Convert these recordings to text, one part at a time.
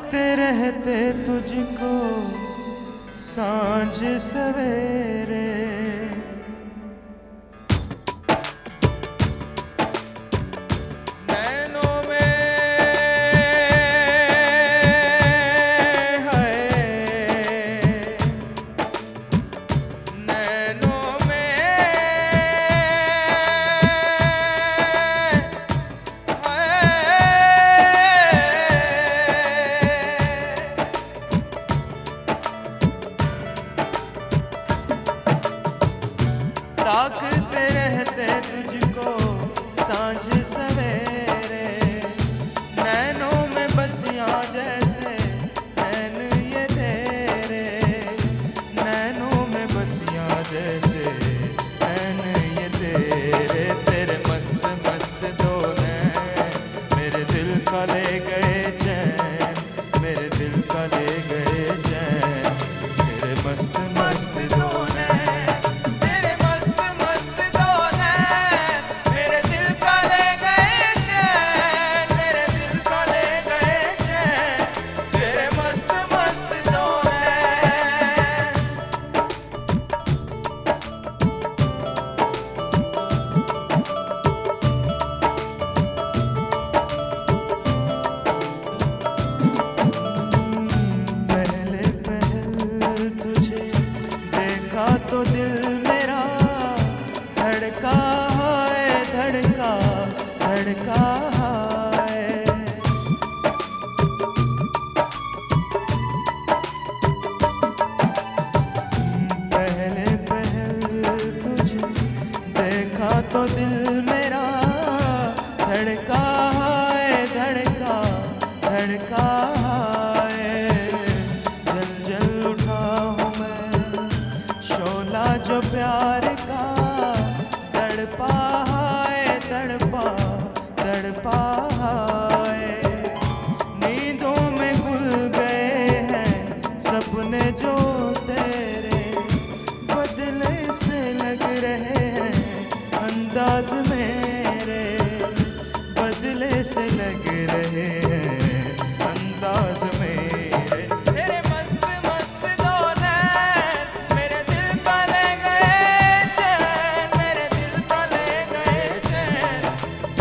ताकते रहते तुझको सांझ सवेरे, ताकते रहते तुझको सांझ सवेरे, नैनों में बसियां जैसे नैन ये तेरे, नैनों में बसियां जैसे नैन ये तेरे, तेरे मस्त मस्त दो नैन मेरे दिल का ले गए चैन, मेरे दिल का ले गए चैन, तेरे मस्त मस्त दो तो दिल मेरा धड़का है, धड़का धड़का है। पहले पहल तुझे देखा तो दिल मेरा धड़का है, धड़का धड़का है। जल जल उठा हूँ मैं शोला जो प्यार का, तड़पा है, तड़पा तड़पा है। नींदों में घुल गए हैं सपने जो तेरे, बदले से लग रहे हैं अंदाज मेरे, बदले से लग रहे हैं अंदाज मेरे। तेरे मस्त मस्त दो नैन मेरे दिल का ले गए चैन, मेरे दिल का ले गए चैन,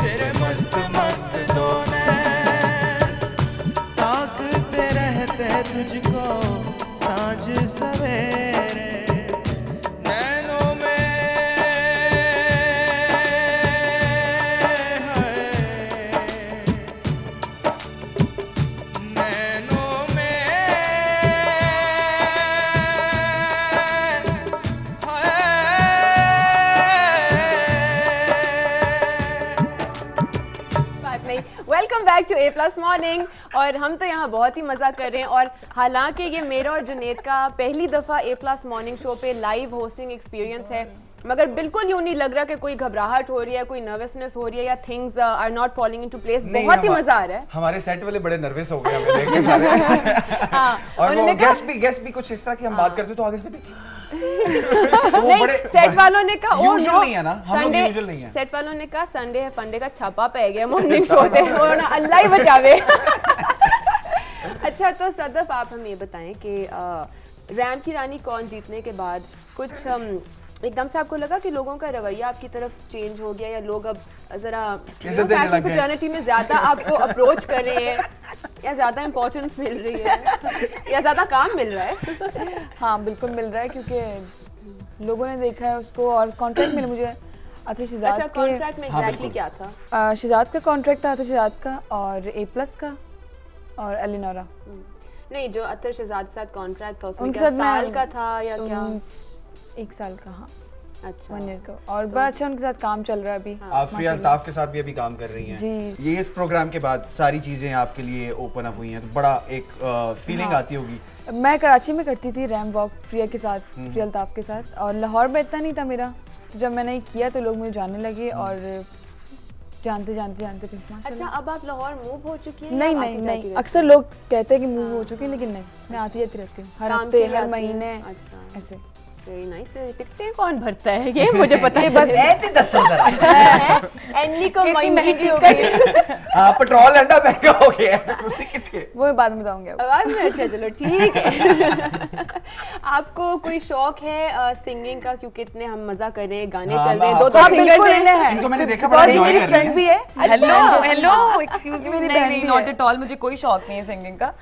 तेरे मस्त मस्त दो नैन ताकते रहते तुझको सांझ सवेरे, नैनों में है, नैनों में welcome back to A plus morning. और हम तो यहाँ बहुत ही मज़ा कर रहे हैं, और हालांकि ये मेरा और जुनेद का पहली दफ़ा ए प्लस मॉर्निंग शो पे लाइव होस्टिंग एक्सपीरियंस है, मगर बिल्कुल यूँ नहीं लग रहा कि कोई घबराहट हो रही है, कोई नर्वसनेस हो रही है, या things are not falling into place. बहुत ही मजा आ रहा है। हमारे सेट वाले बड़े नर्वस हो गए हमें देख के सारे। और वो गेस्ट भी कुछ इस तरह की हम बात करते तो आगे से नहीं, सेट वालों ने कहा ओ नो नहीं है ना, हम लोग यूजुअल नहीं है। सेट वालों ने कहा संडे है फंडे का छापा पै गया मॉर्निंग शो पे, और अल्लाह ही बचावे। अच्छा, तो सदफ आप हमें ये बताएं कि रैम की रानी कौन जीतने के बाद कुछ एकदम से आपको लगा कि लोगों का रवैया आपकी तरफ चेंज हो गया, या लोग अब जरा फैशन फ्रेटर्निटी में ज्यादा आपको अप्रोच कर रहे हैं, या ज्यादा इंपॉर्टेंस मिल रही है, या ज्यादा काम मिल रहा है? हाँ बिल्कुल मिल रहा है, क्योंकि लोगों ने देखा है उसको। और कॉन्ट्रैक्ट मिले मुझे अति शिजात अच्छा, कॉन्ट्रैक्ट में एग्जैक्टली क्या था? शिजात का कॉन्ट्रैक्ट था, अति शिजात का, और ए प्लस का, और एलिनोरा। नहीं, जो अतर शहजाद के साथ कॉन्ट्रैक्ट था उसमें क्या साल का था या क्या? 1 साल का। हाँ अच्छा, 1 ईयर का, और बड़ा अच्छा उनके साथ काम चल रहा है अभी। आप फ्री अल्ताफ के साथ भी अभी काम कर रही हैं जी। ये इस प्रोग्राम के बाद सारी चीजें आपके लिए ओपन अप हुई हैं, तो बड़ा एक फीलिंग आती होगी। मैं कराची में करती थी रैम वॉक फ्रिया के साथ, फ्री अल्ताफ के साथ, और लाहौर में इतना नहीं था मेरा, तो जब मैंने किया तो लोग मुझे जानने लगे, और जानते फिर अच्छा, अब आप लाहौर मूव हो चुकी हैं? नहीं, अक्सर लोग कहते हैं कि मूव हो चुकी है, लेकिन नहीं, मैं आती जाती रहती हूँ हर हफ्ते, हर महीने ऐसे। Very nice. टिकटें कौन भरता है ये मुझे पता है। बस ऐसे 10 जरा एन्नी को कितनी महंगी महंगी हो गई है। हाँ पेट्रोल अंडा महंगा हो गया है, दूसरी कितने वो मैं बाद में बताऊंगी अब। आवाज में। अच्छा चलो ठीक है। आपको कोई शौक है सिंगिंग का, क्योंकि इतने हम मजा कर रहे हैं, गाने हाँ, चल रहे हैं, हाँ, दो हाँ, सिंगर्स बिल्कुल हैं। इन्हें है। इनको मैंने देखा बड़ा और enjoy मेरी कर रही फ्रेंड है। भी है। अच्छा, हेलो एक्सक्यूज मी, मेरी नहीं बहन नहीं भी नॉट है। एट ऑल, मुझे कोई शौक नहीं है सिंगिंग का,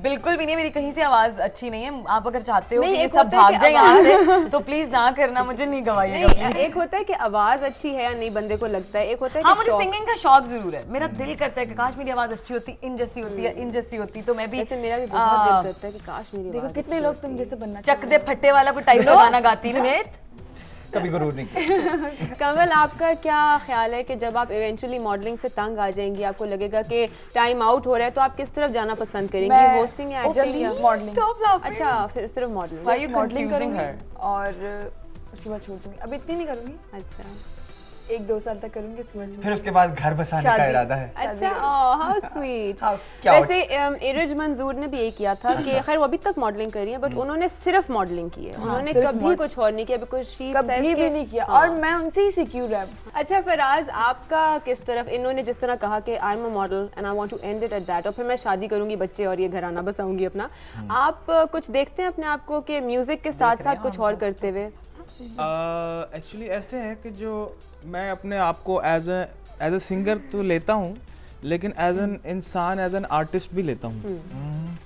बिल्कुल भी नहीं। मेरी कहीं से आवाज अच्छी नहीं है। आप अगर चाहते हो नहीं, कि ये एक सब होता है भाग कि जाए यहाँ से तो प्लीज ना करना, मुझे नहीं गवाइएगा। नहीं, एक होता है कि आवाज अच्छी है या नहीं बंदे को लगता है, एक होता है हाँ, कि मुझे शौक। सिंगिंग का शौक जरूर है। मेरा दिल करता है कि काश मेरी आवाज अच्छी होती, इन जैसी होती है, इन जैसी होती, तो मैं भी जैसे मेरा भी बहुत दिल करता है कि काश मेरी देखो आवाज कितने अच्छी लोग तुम जैसे बनना चक दे फट्टे वाला कोई टाइप का गाना गाती ना। कभी गुरूर नहीं किया। कमल, आपका क्या ख्याल है कि जब आप इवेंचुअली मॉडलिंग से तंग आ जाएंगी, आपको लगेगा कि टाइम आउट हो रहा है, तो आप किस तरफ जाना पसंद करेंगी, मैं होस्टिंग या एक्टिंग या मॉडलिंग। अच्छा, फिर सिर्फ modelling. Why you modelling confusing करूंगी her? और उसके बाद छोड़ दूंगी। अब इतनी नहीं करूंगी, अच्छा 1-2 साल तक करूंगी, उसके बाद फिर उसके बाद घर बसाने का शादी। इरादा है। अच्छा, हाउ स्वीट। How cute. वैसे इरज मंजूर ने भी यही किया था कि खैर वो अभी तक मॉडलिंग कर रही है, बट उन्होंने सिर्फ मॉडलिंग की है, उन्होंने सिर्फ कभी कुछ और नहीं किया, बिकॉज शी कभी भी नहीं किया। और मैं उनसे ही सीखी हूँ रैप। अच्छा फराज, आपका किस तरफ, इन्होंने जिस तरह कहा कि I am a model and I want to end it at that, और फिर मैं शादी करूंगी, बच्चे और ये घराना बसाऊंगी अपना, आप कुछ देखते हैं अपने आप को कि म्यूजिक के साथ साथ कुछ और करते हुए? एक्चुअली ऐसे है कि जो मैं अपने आप को एज ए सिंगर तो लेता हूँ, लेकिन एज एन इंसान, एज एन आर्टिस्ट भी लेता हूँ।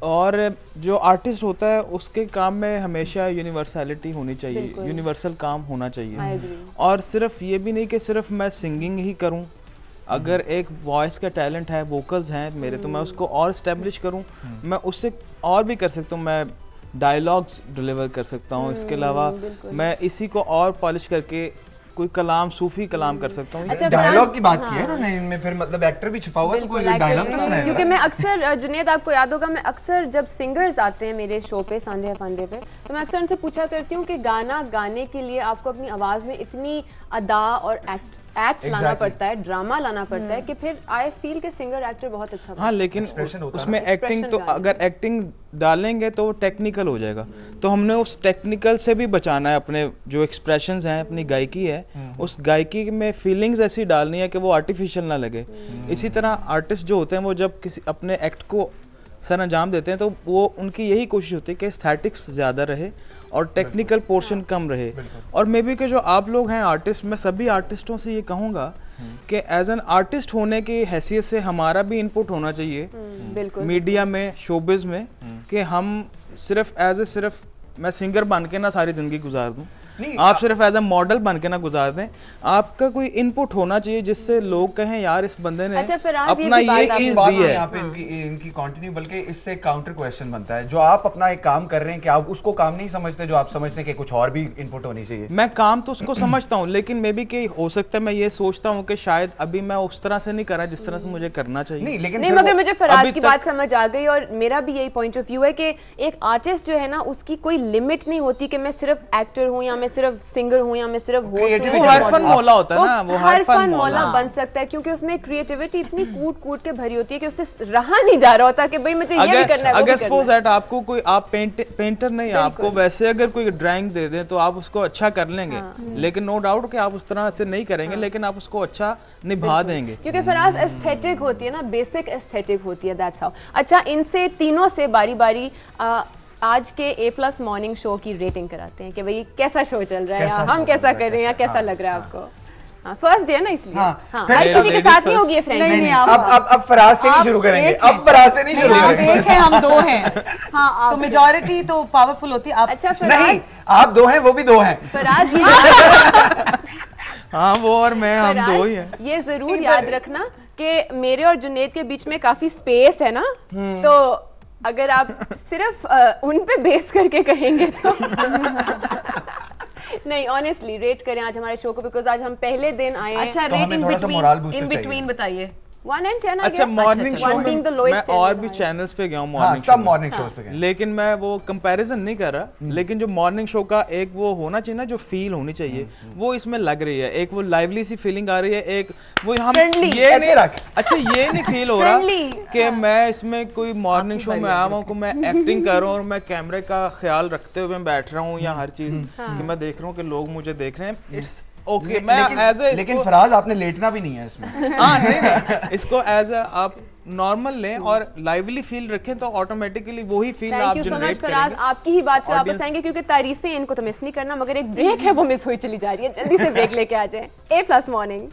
और जो आर्टिस्ट होता है उसके काम में हमेशा यूनिवर्सलिटी होनी चाहिए, यूनिवर्सल काम होना I चाहिए। agree. और सिर्फ ये भी नहीं कि सिर्फ मैं सिंगिंग ही करूँ, अगर एक वॉइस का टैलेंट है, वोकल्स हैं मेरे, तो मैं उसको और इस्टेब्लिश करूँ, मैं उससे और भी कर सकता हूँ। मैं डायलॉग्स डिलीवर कर सकता हूँ, इसके अलावा मैं इसी को और पॉलिश करके कोई कलाम, सूफी कलाम कर सकता हूँ। अच्छा, डायलॉग की बात की है ना, नहीं इनमें फिर मतलब एक्टर भी छुपा हुआ है, तो कोई बिल्कुल, डायलॉग तो actor- सुनाएगा। क्योंकि मैं अक्सर, जुनेद आपको याद होगा, मैं अक्सर जब सिंगर्स आते हैं मेरे शो पे, संडे फंडे पे, तो मैं अक्सर उनसे पूछा करती हूँ कि गाना गाने के लिए आपको अपनी आवाज़ में इतनी अदा और एक्ट लाना पड़ता है, ड्रामा लाना पड़ता है, कि फिर आई फील के सिंगर एक्टर बहुत अच्छा। हाँ, लेकिन Expression होता है उसमें ना। एक्टिंग तो Expression अगर एक्टिंग डालेंगे तो वो टेक्निकल हो जाएगा, तो हमने उस टेक्निकल से भी बचाना है। अपने जो एक्सप्रेशंस हैं, अपनी गायकी है, उस गायकी में फीलिंग्स ऐसी डालनी है कि वो आर्टिफिशियल ना लगे। इसी तरह आर्टिस्ट जो होते हैं, वो जब किसी अपने एक्ट को सर अंजाम देते हैं, तो वो उनकी यही कोशिश होती है कि एस्थेटिक्स ज़्यादा रहे और टेक्निकल पोर्शन कम रहे। और मे बी के जो आप लोग हैं आर्टिस्ट, मैं सभी आर्टिस्टों से ये कहूँगा कि एज एन आर्टिस्ट होने की हैसियत से हमारा भी इनपुट होना चाहिए बिल्कुल मीडिया में, शोबिज में, कि हम सिर्फ मैं सिंगर बन के ना सारी ज़िंदगी गुजार दूँ, आप सिर्फ एज ए मॉडल बन के ना गुजार दें। आपका कोई इनपुट होना चाहिए जिससे लोग कहें यार इस बंदे ने अच्छा, फिर आज अपना ये भी ये बात चीज बात दी नहीं है। यहाँ पे इनकी कंटिन्यू, बल्कि इससे काउंटर क्वेश्चन बनता है। जो आप अपना एक काम कर रहे हैं, कि आप उसको काम नहीं समझते, जो आप समझते हैं कि कुछ और भी इनपुट होनी चाहिए? मैं काम तो उसको समझता हूँ, लेकिन मे बी कि हो सकता है मैं ये सोचता हूँ कि शायद अभी मैं उस तरह से नहीं कर रहा जिस तरह से मुझे करना चाहिए। नहीं, लेकिन नहीं, फिर मगर वो- मुझे फराज अभी की तक- बात समझ आ गई, और मेरा भी यही पॉइंट ऑफ व्यू है कि एक आर्टिस्ट जो है ना, उसकी कोई लिमिट नहीं होती कि मैं सिर्फ एक्टर हूँ या मैं सिर्फ सिंगर हूँ या मैं सिर्फ होस्ट Creativity वो हर फन मौला होता है ना, वो हर फन मौला मौला बन सकता है, क्योंकि उसमें क्रिएटिविटी इतनी कूट कूट के भरी होती है कि उससे रहा नहीं जा रहा होता कि भाई मुझे ये भी करना है, वो भी अगर करना सपोज है। दैट आपको कोई, आप पेंटर नहीं, आपको वैसे अगर कोई ड्राइंग दे दें तो आप उसको अच्छा कर लेंगे, लेकिन नो डाउट कि आप उस तरह से नहीं करेंगे, लेकिन आप उसको अच्छा निभा देंगे। क्योंकि फराज एस्थेटिक होती है ना, बेसिक एस्थेटिक होती है, दैट्स हाउ। अच्छा, इनसे तीनों से बारी बारी आज के A+ मॉर्निंग शो की रेटिंग कराते हैं कि भाई कैसा शो चल रहा है, या हम कैसा कर रहे हैं, या कैसा लग रहा है आपको? फर्स्ट डे है ना, इसलिए हाँ, हर किसी के साथ नहीं होगी ये फ्रेंड। नहीं, अब फराज से नहीं शुरू करेंगे, अब फराज से नहीं शुरू आप करेंगे। एक है, हम दो हैं। हाँ, तो मेजॉरिटी तो पावरफुल होती है। आप अच्छा नहीं, फराज, आप दो हैं, वो भी दो हैं। फराज ये हाँ, वो और मैं, हम दो ही हैं। ये जरूर याद रखना कि मेरे और जुनेद के बीच में काफी स्पेस है ना, तो अगर आप सिर्फ उन पे बेस करके कहेंगे तो नहीं, ऑनेस्टली रेट करें आज हमारे शो को, बिकॉज आज हम पहले दिन आए हैं। अच्छा, तो हमें रेट थोड़ा सा मोरल बूस्टर इन चाहिए। बिटवीन बताइए। 1 and 10 अच्छा मॉर्निंग शो One में being the lowest मैं and और the भी highest. चैनल्स पे गया हूँ हाँ मॉर्निंग सब मॉर्निंग शोज पे गए। लेकिन मैं वो कंपैरिजन नहीं कर रहा, लेकिन जो मॉर्निंग शो का एक वो होना चाहिए ना, जो फील होनी चाहिए वो इसमें लग रही है। एक वो लाइवली सी फीलिंग आ रही है, एक वो हम Friendly, ये नहीं रख। अच्छा ये नहीं फील हो रहा Friendly, कि मैं इसमें कोई मॉर्निंग शो में आया हूँ को मैं एक्टिंग कर रहा हूँ और मैं कैमरे का ख्याल रखते हुए बैठ रहा हूँ या हर चीज कि मैं देख रहा हूँ कि लोग मुझे देख रहे हैं। इट्स ओके मैं एज ए लेकिन फराज आपने लेटना भी नहीं है इसमें। हाँ नहीं इसको एज ए आप नॉर्मल लें और लाइवली फील रखें तो ऑटोमेटिकली वही फील थैंक आप यू सो मच जनरेट फराज, करेंगे। आपकी ही बात से वापस Audience- आएंगे क्योंकि तारीफें इनको तो मिस नहीं करना, मगर एक ब्रेक है वो मिस हुई चली जा रही है। जल्दी से ब्रेक लेके आ जाए। A+ morning.